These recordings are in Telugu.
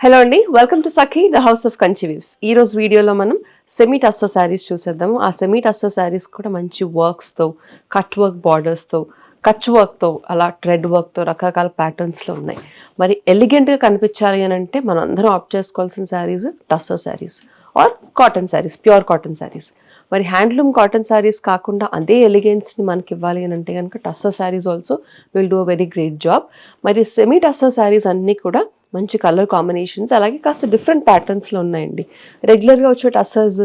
హలో అండి, welcome to Sakhi the house of Kanchi weaves. ఈ రోజు వీడియోలో మనం సెమీ టస్సర్ శారీస్ చూసేద్దాము. ఆ సెమీ టస్సర్ శారీస్ కూడా మంచి వర్క్స్తో, కట్ వర్క్ బార్డర్స్తో, కచ్ వర్క్తో, అలా థ్రెడ్ వర్క్తో రకరకాల ప్యాటర్న్స్లో ఉన్నాయి. మరి ఎలిగెంట్గా కనిపించాలి అని అంటే మనం అందరం ఆప్ట్ చేసుకోవాల్సిన saris tussar saris or cotton saris, pure cotton saris. మరి హ్యాండ్లూమ్ కాటన్ శారీస్ కాకుండా అదే ఎలిగెన్స్ని మనకి ఇవ్వాలి అని అంటే కనుక tussar saris also will do a very great job. మరి సెమీ టస్సర్ శారీస్ అన్నీ కూడా మంచి కలర్ కాంబినేషన్స్, అలాగే కాస్త డిఫరెంట్ ప్యాటర్న్స్లో ఉన్నాయండి. రెగ్యులర్గా వచ్చే టస్సర్స్,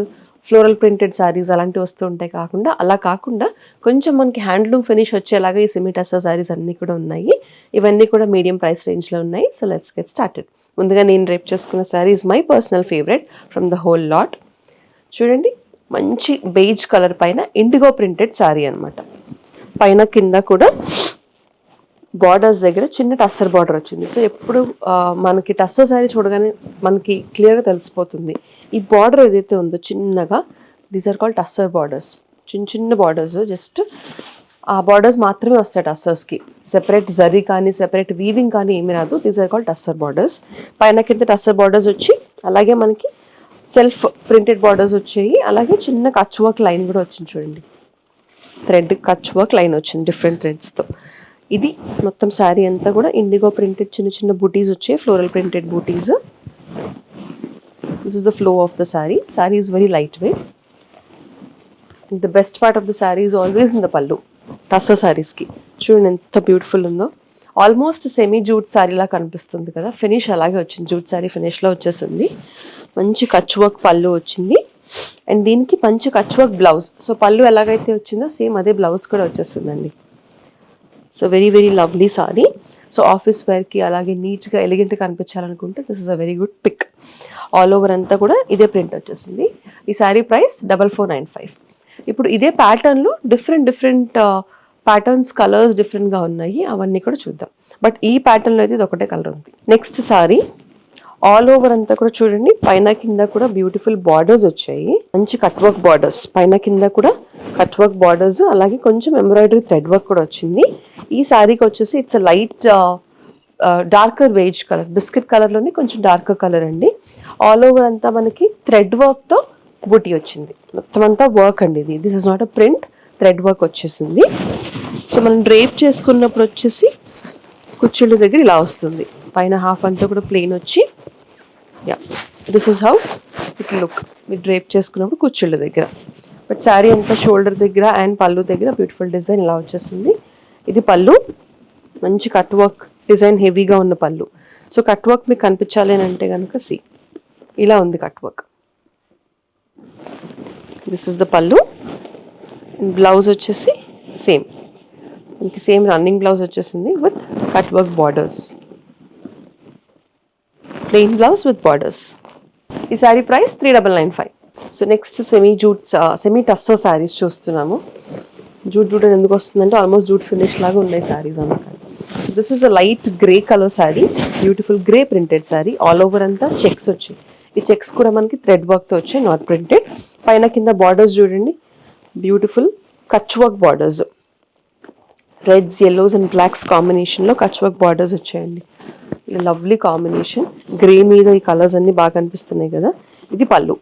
ఫ్లోరల్ ప్రింటెడ్ శారీస్ అలాంటివి వస్తూ ఉంటాయి. అలా కాకుండా కొంచెం మనకి హ్యాండ్లూమ్ ఫినిష్ వచ్చేలాగా ఈ సెమీ టస్సర్ శారీస్ అన్నీ కూడా ఉన్నాయి. ఇవన్నీ కూడా మీడియం ప్రైస్ రేంజ్లో ఉన్నాయి. So let's get started. ముందుగా నేను రేప్ చేసుకున్న sari is my personal favourite from the whole lot. చూడండి, మంచి బేజ్ కలర్ పైన ఇండిగో ప్రింటెడ్ శారీ అనమాట. పైన కింద కూడా బార్డర్స్ దగ్గర చిన్న టస్సర్ బార్డర్ వచ్చింది. సో ఎప్పుడు మనకి టస్సర్ శారీ చూడగానే మనకి క్లియర్గా తెలిసిపోతుంది. ఈ బార్డర్ ఏదైతే ఉందో చిన్నగా, these are called tussar borders. చిన్న చిన్న బార్డర్స్, జస్ట్ ఆ బార్డర్స్ మాత్రమే వస్తాయి టస్సర్స్కి. సెపరేట్ జరీ కానీ సెపరేట్ వీవింగ్ కానీ ఏమీ రాదు. These are called tussar borders. పైన కింద టస్సర్ బార్డర్స్ వచ్చి అలాగే మనకి సెల్ఫ్ ప్రింటెడ్ బార్డర్స్ వచ్చాయి. అలాగే చిన్న కచ్ వర్క్ లైన్ కూడా వచ్చింది. చూడండి, థ్రెడ్ కచ్ వర్క్ లైన్ వచ్చింది డిఫరెంట్ థ్రెడ్స్తో. ఇది మొత్తం శారీ అంతా కూడా ఇండిగో ప్రింటెడ్ చిన్న చిన్న బూటీస్ వచ్చాయి, floral printed bootis. This is the flow of the sari. Sari is very light weight. The best part of the sari is always in the pallu. టస్సర్ శారీస్కి చూడండి ఎంత బ్యూటిఫుల్ ఉందో. ఆల్మోస్ట్ సెమీ జూట్ శారీలా కనిపిస్తుంది కదా. ఫినిష్ అలాగే వచ్చింది, జూట్ శారీ ఫినిష్లో వచ్చేసింది. మంచి కచ్ వర్క్ పళ్ళు వచ్చింది. అండ్ దీనికి మంచి కచ్ వర్క్ బ్లౌజ్. సో పళ్ళు ఎలాగైతే వచ్చిందో సేమ్ అదే బ్లౌజ్ కూడా వచ్చేస్తుందండి. So very very lovely sari. So office వేర్కి అలాగే నీట్గా ఎలిగెంట్గా కనిపించాలనుకుంటే this is a very good pic. All over అంతా కూడా ఇదే ప్రింట్ వచ్చేసింది. ఈ శారీ ప్రైస్ 4495. ఇప్పుడు ఇదే ప్యాటర్న్లో డిఫరెంట్ ప్యాటర్న్స్, కలర్స్ డిఫరెంట్గా ఉన్నాయి. అవన్నీ కూడా చూద్దాం. బట్ ఈ ప్యాటర్న్లో అయితే ఇది ఒకటే కలర్ ఉంది. నెక్స్ట్ సారీ ఆల్ ఓవర్ అంతా కూడా చూడండి, పైన కింద కూడా బ్యూటిఫుల్ బార్డర్స్ వచ్చాయి. మంచి కట్ వర్క్ బార్డర్స్, పైన కింద కూడా కట్ వర్క్ బార్డర్స్, అలాగే కొంచెం ఎంబ్రాయిడరీ థ్రెడ్ వర్క్ కూడా వచ్చింది. ఈ శారీకి వచ్చేసి it's light darker beige colour, biscuit కలర్లోనే కొంచెం డార్కర్ కలర్ అండి. ఆల్ ఓవర్ అంతా మనకి థ్రెడ్ వర్క్తో బూటీ వచ్చింది. మొత్తం అంతా వర్క్ అండి ఇది. This is not a print, thread work వచ్చేసింది. సో మనం డ్రేప్ చేసుకున్నప్పుడు వచ్చేసి కుచ్చుళ్ళ దగ్గర ఇలా వస్తుంది. పైన హాఫ్ అంతా కూడా ప్లెయిన్ వచ్చి, yeah this is how it look. మీరు డ్రేప్ చేసుకున్నప్పుడు కుచ్చుళ్ళ దగ్గర. బట్ శారీ అంతా షోల్డర్ దగ్గర అండ్ పళ్ళు దగ్గర బ్యూటిఫుల్ డిజైన్ ఇలా వచ్చేసింది. ఇది పళ్ళు, మంచి కట్ వర్క్ డిజైన్, హెవీగా ఉన్న పళ్ళు. సో కట్ వర్క్ మీకు కనిపించాలి అని అంటే కనుక ఇలా ఉంది cut work. This is the pallu. Blouse వచ్చేసి సేమ్, మనకి సేమ్ రన్నింగ్ బ్లౌజ్ వచ్చేసింది with cut work borders, plain blouse with borders. ఈ sari price 3995. So next semi tussar saris చూస్తున్నాము. జూట్ అని ఎందుకు వస్తుందంటే ఆల్మోస్ట్ జూట్ ఫినిష్ లాగా ఉన్నాయి శారీస్ అన్నమాట. So this is a light grey colour sari, beautiful grey printed sari. All over అంతా చెక్స్ వచ్చాయి. ఈ చెక్స్ కూడా మనకి థ్రెడ్ వర్క్తో వచ్చాయి, నాట్ ప్రింటెడ్. పైన కింద బార్డర్స్ చూడండి, beautiful Kutch work borders, reds, yellows and blocks కాంబినేషన్లో కచ్ వర్క్ బార్డర్స్ వచ్చాయండి. Lovely combination. గ్రే మీద ఈ కలర్స్ అన్ని బాగా కనిపిస్తున్నాయి కదా. ఇది పళ్ళు.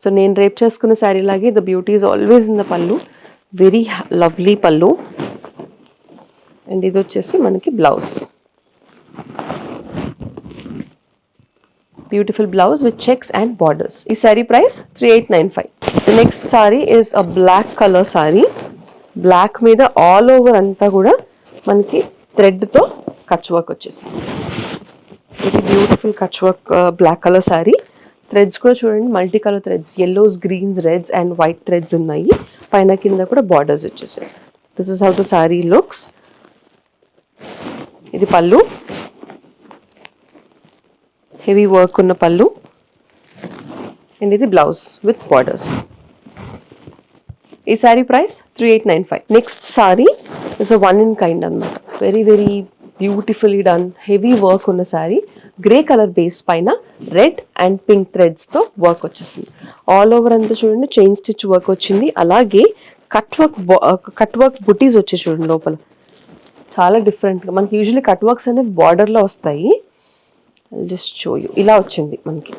సో నేను రేప్ చేసుకున్న శారీ లాగే the beauty is always in the pallu. Very lovely pallu. And ఇది వచ్చేసి మనకి blouse, beautiful blouse with checks and borders. ఈ sari price 3895. The next sari is a black colour sari. Black మీద ఆల్ ఓవర్ అంతా కూడా మనకి థ్రెడ్తో కచ్ వర్క్ వచ్చేసింది. ఇది బ్యూటిఫుల్ Kutch work black colour sari. Threads కూడా చూడండి, multi colour threads, yellows, greens, reds and white threads ఉన్నాయి. పైన కింద కూడా బార్డర్స్ వచ్చేసాయి. This is how the sari looks. ఇది పళ్ళు, హెవీ వర్క్ ఉన్న పళ్ళు. అండ్ ఇది బ్లౌజ్ విత్ బార్డర్స్. ఈ sari price 3895. Next sari is a one in kind అన్నమాట. Very very beautifully done, heavy work ఉన్న శారీ. గ్రే కలర్ బేస్ పైన రెడ్ అండ్ పింక్ థ్రెడ్స్తో వర్క్ వచ్చేసింది. ఆల్ ఓవర్ అంతా చూడండి చైన్ స్టిచ్ వర్క్ వచ్చింది. అలాగే కట్ వర్క్ బుటీస్ వచ్చాయి చూడండి లోపల. చాలా డిఫరెంట్గా, మనకి యూజువల్లీ కట్ వర్క్స్ అనేవి బార్డర్లో వస్తాయి. Just show you. ఇలా వచ్చింది మనకి.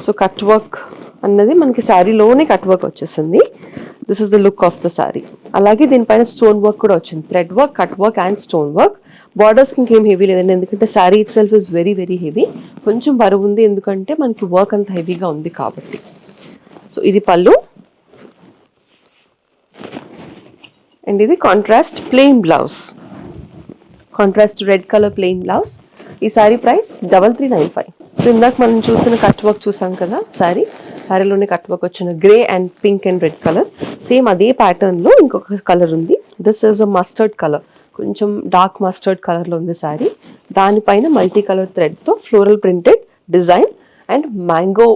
సో కట్ వర్క్ అన్నది మనకి శారీలోనే కట్ వర్క్ వచ్చేసింది. This is the look of the sari. అలాగే దీనిపైన స్టోన్ వర్క్ కూడా వచ్చింది. Thread work, cut work and stone work. బార్డర్స్కి ఇంకేం హెవీ లేదండి, ఎందుకంటే sari itself is very very heavy. కొంచెం బరువు ఉంది ఎందుకంటే మనకి వర్క్ అంత హెవీగా ఉంది కాబట్టి. సో ఇది పళ్ళు అండ్ ఇది contrast plain blouse. Contrast red colour plain blouse. ఈ శారీ ప్రైస్ 3395. సో ఇందాక మనం చూసిన కట్ వర్క్ చూసాం కదా శారీలోనే కట్ వర్క్ వచ్చిన grey and pink and red colour. Same అదే ప్యాటర్న్లో ఇంకొక కలర్ ఉంది. This is a mustard colour, కొంచెం డార్క్ మస్టర్డ్ కలర్లో ఉంది శారీ. దానిపైన మల్టీ కలర్ థ్రెడ్తో floral printed design and mango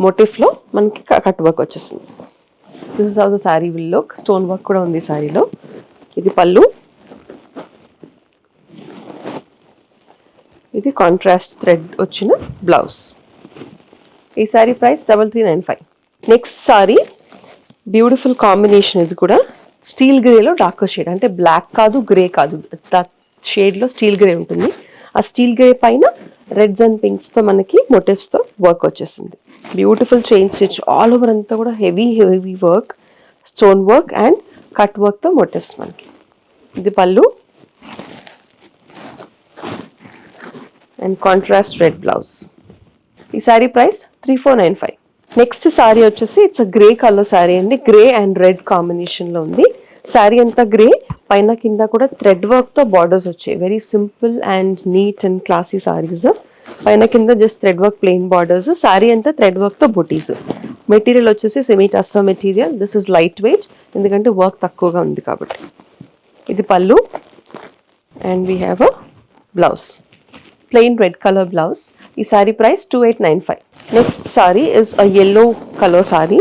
మోటిఫ్లో మనకి కట్ వర్క్ వచ్చేసింది. This is how the sari will look. Stone work కూడా ఉంది శారీలో. ఇది పళ్ళు. ఇది కాంట్రాస్ట్ థ్రెడ్ వచ్చిన బ్లౌజ్. ఈ sari price 3395. Next sari beautiful combination. ఇది కూడా స్టీల్ గ్రేలో డార్కర్ షేడ్, అంటే బ్లాక్ కాదు గ్రే కాదు, షేడ్లో స్టీల్ గ్రే ఉంటుంది. ఆ స్టీల్ గ్రే పైన రెడ్స్ అండ్ పింక్స్తో మనకి మోటివ్స్తో వర్క్ వచ్చేసింది. Beautiful chain stitch all over అంతా కూడా heavy heavy work, stone work and cut వర్క్తో మోటివ్స్ మనకి. ఇది pallu and contrast red blouse. ఈ శారీ ప్రైస్ 3495. నెక్స్ట్ శారీ వచ్చేసి it's a grey colour sari అండి. గ్రే అండ్ రెడ్ కాంబినేషన్లో ఉంది. శారీ అంతా గ్రే, పైన కింద కూడా థ్రెడ్ వర్క్తో బార్డర్స్ వచ్చాయి. Very simple and neat and classy saris. పైన కింద just thread work plain borders. Sari అంతా థ్రెడ్ వర్క్తో బుటీస్. మెటీరియల్ వచ్చేసి semi tussar material. This is light weight ఎందుకంటే వర్క్ తక్కువగా ఉంది కాబట్టి. ఇది pallu and we have a blouse, plain red colour blouse. ఈ sari price 2895. Next sari is a yellow colour sari.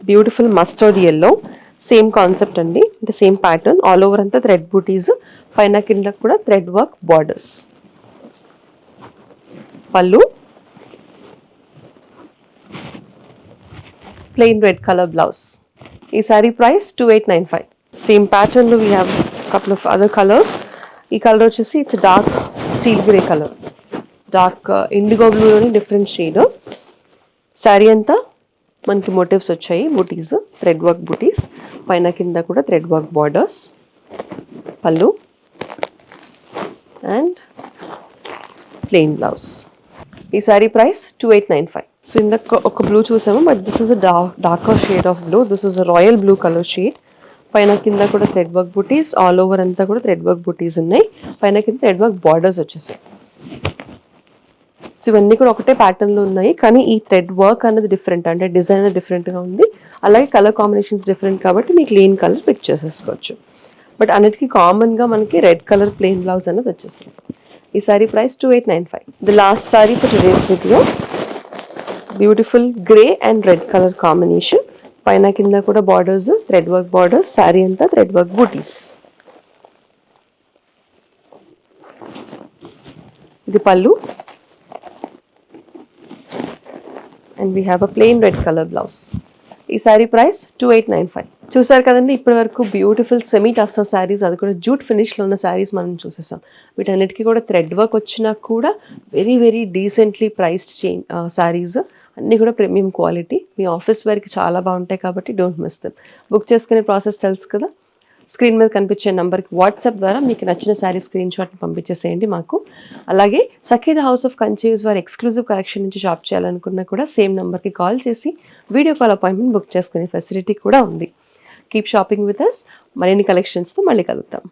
Beautiful mustard yellow. Same concept అండి, అంటే సేమ్ ప్యాటర్న్. ఆల్ ఓవర్ అంతా థ్రెడ్ బూటీస్, పైన కింద కూడా thread work borders. Pallu plain red colour blouse. ఈ శారీ ప్రైస్ 2895. సేమ్ ప్యాటర్న్లో we have couple of other colours. ఈ కలర్ వచ్చేసి it's dark steel grey colour, dark indigo బ్లూలోని డిఫరెంట్ షేడ్. శారీ అంతా మనకి మోటివ్స్ వచ్చాయి, బూటీస్, థ్రెడ్ వర్క్ బూటీస్, పైన కింద కూడా థ్రెడ్ వర్క్ బార్డర్స్. పళ్ళు అండ్ ప్లెయిన్ బ్లౌజ్. ఈ శారీ ప్రైస్ 2895. సో ఇందాక ఒక బ్లూ చూసాము, but this is a darker shade of blue. This is a royal blue colour shade. పైన కింద కూడా థ్రెడ్ వర్క్ బూటీస్, ఆల్ ఓవర్ అంతా కూడా థ్రెడ్ వర్క్ బూటీస్ ఉన్నాయి. పైన కింద థ్రెడ్ వర్క్ బార్డర్స్ వచ్చేసాయి. సో ఇవన్నీ కూడా ఒకటే ప్యాటర్న్లో ఉన్నాయి, కానీ ఈ థ్రెడ్ వర్క్ అనేది డిఫరెంట్, అంటే డిజైన్ అనేది డిఫరెంట్గా ఉంది. అలాగే కలర్ కాంబినేషన్స్ డిఫరెంట్ కాబట్టి మీకు క్లీన్ కలర్ పిక్ చేసేసుకోవచ్చు. బట్ అన్నిటికీ కామన్గా మనకి రెడ్ కలర్ ప్లెయిన్ బ్లౌజ్ అనేది వచ్చేసింది. ఈ sorry price 2895. The last sorry for today's video. Beautiful grey and red colour combination. పైన కింద కూడా borders, thread work borders. Sari అంతా థ్రెడ్ వర్క్ బూటీస్. ఇది pallu and we have a plain red colour blouse. ఈ శారీ ప్రైస్ 2895. చూసారు కదండి, ఇప్పటి వరకు బ్యూటిఫుల్ సెమీ టస్సర్ శారీస్, అది కూడా జూట్ ఫినిష్లో ఉన్న శారీస్ మనం చూసేసాం. వీటన్నిటికీ కూడా థ్రెడ్ వర్క్ వచ్చినా కూడా very very decently priced saris. అన్నీ కూడా ప్రీమియం క్వాలిటీ. మీ ఆఫీస్ వేర్కి చాలా బాగుంటాయి కాబట్టి డోంట్ మిస్ దెమ్. బుక్ చేసుకునే ప్రాసెస్ తెలుసు కదా. స్క్రీన్ మీద కనిపించే నెంబర్కి వాట్సాప్ ద్వారా మీకు నచ్చిన శారీ స్క్రీన్ షాట్ని పంపించేసేయండి మాకు. అలాగే సఖీ ద హౌస్ ఆఫ్ కంచీవ్స్ వారి ఎక్స్క్లూజివ్ కలెక్షన్ నుంచి షాప్ చేయాలనుకున్నా కూడా సేమ్ నెంబర్కి కాల్ చేసి వీడియో కాల్ అపాయింట్మెంట్ బుక్ చేసుకునే ఫెసిలిటీ కూడా ఉంది. Keep shopping with us. మరిన్ని కలెక్షన్స్తో మళ్ళీ కలుగుతాం.